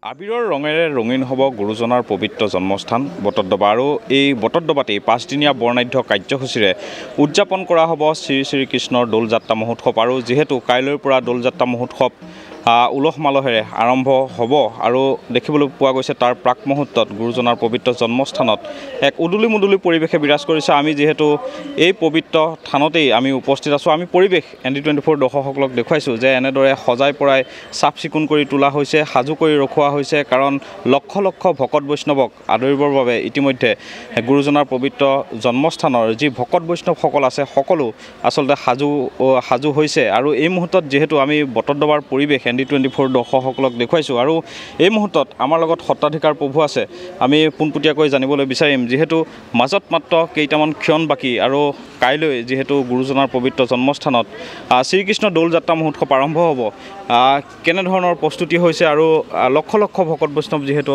আবিৰৰ ৰঙেৰে ৰঙীন হ'ব গুৰুজনাৰ পবিত্ৰ জন্মস্থান বটদ্ৰৱা আৰু এই বটদ্ৰৱাতেই 5দিনীয়া বৰ্ণাঢ্য কাৰ্যসূচীৰে উদযাপন কৰা হ'ব শ্ৰী শ্ৰী কৃষ্ণৰ দৌল যাত্ৰা মহোৎসৱ আৰু যেহেতু কাইলৈৰ পৰা দৌল যাত্ৰা মহোৎসৱ উলহ মালহেৰে আৰম্ভ হ'ব আৰু দেখিবলৈ পোৱা গৈছে তাৰ প্ৰাক মুহূৰ্তত গুৰুজনাৰ পবিত্ৰ জন্মস্থানত এক উদুলি মুদুলি পৰিৱেশে বিৰাজ কৰিছে। আমি যেহেতু এই পবিত্ৰ থানতেই আমি উপস্থিত আছোঁ, আমি পৰিৱেশ ND24 দৰ্শকসকলক দেখুৱাইছোঁ যে এনেদৰে সজাই পৰাই চাফ চিকুণ কৰি তোলা হৈছে, সাজু কৰি ৰখোৱা হৈছে, কাৰণ লক্ষ লক্ষ ভকত বৈষ্ণৱক আদৰিবৰ বাবে ইতিমধ্যে গুৰুজনাৰ পবিত্ৰ জন্মস্থানৰ যি ভকত বৈষ্ণৱসকল আছে সকলো আচলতে সাজু হৈছে। আৰু এই মুহূৰ্তত যেহেতু আমি বটদ্ৰৱাৰ পৰিৱেশ ND24 দৰ্শকসকলক দেখুৱাইছোঁ আৰু এই মুহূৰ্তত আমাৰ লগত সত্ৰাধিকাৰ প্ৰভু আছে, আমি পোনপটীয়াকৈ জানিবলৈ বিচাৰিম যিহেতু মাজত মাত্ৰ কেইটামান ক্ষণ বাকী আৰু কাইলৈ যিহেতু গুৰুজনাৰ পবিত্ৰ জন্মস্থানত শ্ৰীকৃষ্ণ দৌল যাত্ৰা মহোৎসৱ আৰম্ভ হ'ব, কেনেধৰণৰ প্ৰস্তুতি হৈছে আৰু লক্ষ লক্ষ ভকত বৈষ্ণৱ যিহেতু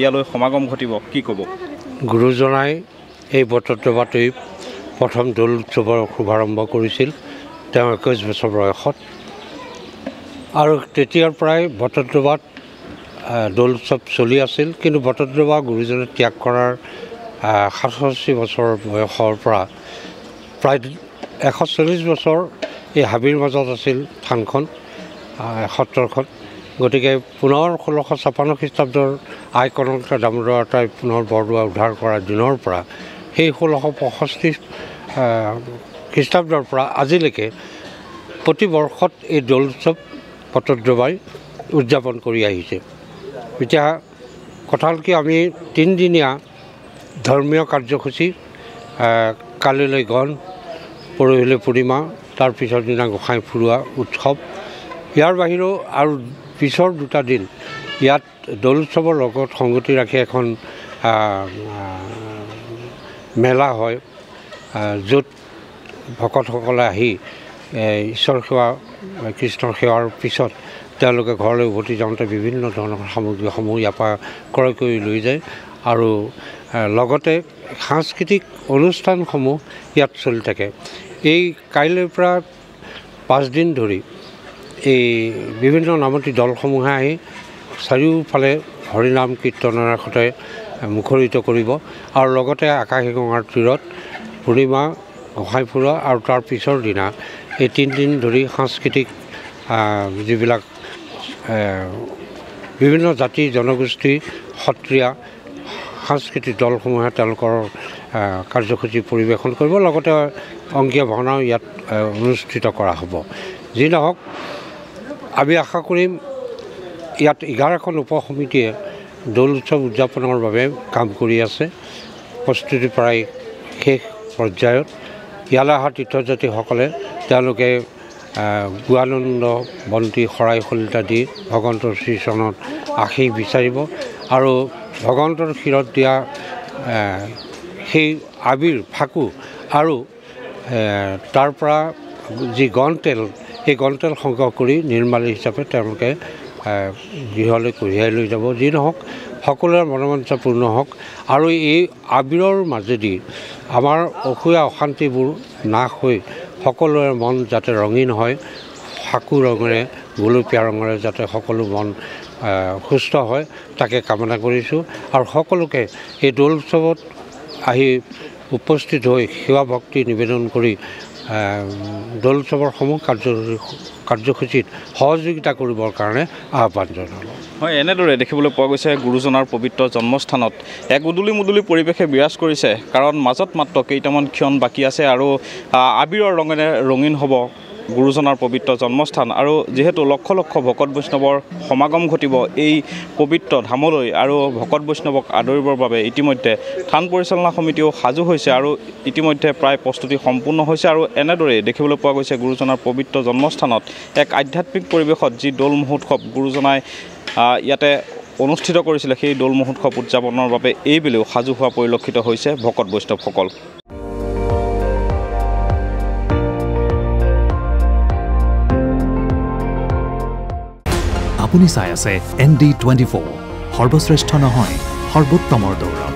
ইয়ালৈ সমাগম ঘটিব, কি ক'ব? গুৰুজনাই এই বটদ্ৰৱাতেই প্ৰথম দৌল উৎসৱৰ শুভাৰম্ভ কৰিছিল তেওঁ 21 বছৰ বয়সত আৰু তেতিয়াৰ পৰাই বটদ্ৰৱাত দৌল উৎসৱ চলি আছিল। কিন্তু বটদ্ৰৱা গুৰুজনে ত্যাগ কৰাৰ 67 বছৰ বয়সৰ পৰা প্ৰায় 140 বছৰ এই হাবিৰ মাজত আছিল থানখন, সত্ৰখন। গতিকে পুনৰ 1656 খ্ৰীষ্টাব্দৰ আই কনক দামোদৰ আতাই পুনৰ বৰদোৱা উদ্ধাৰ কৰাৰ দিনৰ পৰা সেই 1665 খ্ৰীষ্টাব্দৰ পৰা আজিলৈকে প্ৰতি বৰ্ষত এই দৌল উৎসৱ বটদ্ৰৱাই উদযাপন কৰি আহিছে। এতিয়া কথা হ'ল কি, আমি 3দিনীয়া ধৰ্মীয় কাৰ্যসূচী, কালিলৈ গণ, পৰহিলৈ পূৰ্ণিমা, তাৰ পিছৰ দিনা গোসাঁই ফুৰোৱা উৎসৱ, ইয়াৰ বাহিৰেও আৰু পিছৰ 2টা দিন ইয়াত দৌল উৎসৱৰ লগত সংগতি ৰাখি এখন মেলা হয়, য'ত ভকতসকলে আহি ঈশ্বৰ সেৱা কৃষ্ণৰ সেৱাৰ পিছত তেওঁলোকে ঘৰলৈ উভতি যাওঁতে বিভিন্ন ধৰণৰ সামগ্ৰীসমূহ ইয়াৰ পৰা ক্ৰয় কৰি লৈ যায় আৰু লগতে সাংস্কৃতিক অনুষ্ঠানসমূহ ইয়াত চলি থাকে। এই কাইলৈৰ পৰা 5 দিন ধৰি এই বিভিন্ন নামতি দলসমূহে আহি চাৰিওফালে হৰিনাম কীৰ্তনৰ সৈতে মুখৰিত কৰিব আৰু লগতে আকাশীগংগাৰ তীৰত পূৰ্ণিমা, গোসাঁই ফুৰোৱা আৰু তাৰ পিছৰ দিনা এই 3 দিন ধৰি সাংস্কৃতিক যিবিলাক বিভিন্ন জাতি জনগোষ্ঠী সত্ৰীয়া সাংস্কৃতিক দলসমূহে তেওঁলোকৰ কাৰ্যসূচী পৰিৱেশন কৰিব, লগতে অংকীয়া ভাওনাও ইয়াত অনুষ্ঠিত কৰা হ'ব। যি নহওক, আমি আশা কৰিম ইয়াত 11খন উপসমিতিয়ে দৌল উৎসৱ উদযাপনৰ বাবে কাম কৰি আছে, প্ৰস্তুতি প্ৰায় শেষ পৰ্যায়ত। ইয়ালৈ অহা তীৰ্থযাত্ৰীসকলে তেওঁলোকে গুৱানন্দ বন্তি শৰাই শলিতা দি ভগৱন্তৰ শ্ৰীচৰণত আশীষ বিচাৰিব আৰু ভগৱন্তৰ শিৰত দিয়া সেই আবিৰ ফাকু আৰু তাৰ পৰা যি গণতেল, সেই গণতেল সংগ্ৰহ কৰি নিৰ্মালী হিচাপে তেওঁলোকে গৃহলৈ কঢ়িয়াই লৈ যাব। যি নহওক, সকলোৰে মনোবাঞ্ছা পূৰ্ণ হওক আৰু এই আবিৰৰ মাজেদি আমাৰ অসূয়া অশান্তিবোৰ নাশ হৈ সকলোৰে মন যাতে ৰঙীন হয়, ফাকু ৰঙেৰে গোলপীয়া ৰঙেৰে যাতে সকলো মন সুস্থ হয় তাকে কামনা কৰিছোঁ আৰু সকলোকে এই দৌল উৎসৱত আহি উপস্থিত হৈ সেৱা ভক্তি নিবেদন কৰি দৌল উৎসৱৰ সমূহ কাৰ্যসূচীত সহযোগিতা কৰিবৰ কাৰণে আহ্বান জনালোঁ। হয়, এনেদৰে দেখিবলৈ পোৱা গৈছে গুৰুজনাৰ পবিত্ৰ জন্মস্থানত এক উদুলি মুদুলি পৰিৱেশে বিৰাজ কৰিছে, কাৰণ মাজত মাত্ৰ কেইটামান ক্ষণ বাকী আছে আৰু আবিৰৰ ৰঙেৰে ৰঙীন হ'ব গুৰুজনাৰ পবিত্ৰ জন্মস্থান আৰু যিহেতু লক্ষ লক্ষ ভকত বৈষ্ণৱৰ সমাগম ঘটিব এই পবিত্ৰ ধামলৈ আৰু ভকত বৈষ্ণৱক আদৰিবৰ বাবে ইতিমধ্যে থান পৰিচালনা সমিতিও সাজু হৈছে আৰু ইতিমধ্যে প্ৰায় প্ৰস্তুতি সম্পূৰ্ণ হৈছে। আৰু এনেদৰেই দেখিবলৈ পোৱা গৈছে গুৰুজনাৰ পবিত্ৰ জন্মস্থানত এক আধ্যাত্মিক পৰিৱেশত যি দৌল মহোৎসৱ গুৰুজনাই ইয়াতে অনুষ্ঠিত কৰিছিলে, সেই দৌল মহোৎসৱ উদযাপনৰ বাবে এইবেলিও সাজু হোৱা পৰিলক্ষিত হৈছে ভকত বৈষ্ণৱসকল। আপুনি চাই আছে ND24, সৰ্বশ্ৰেষ্ঠ নহয় সৰ্বোত্তমৰ দৌৰ।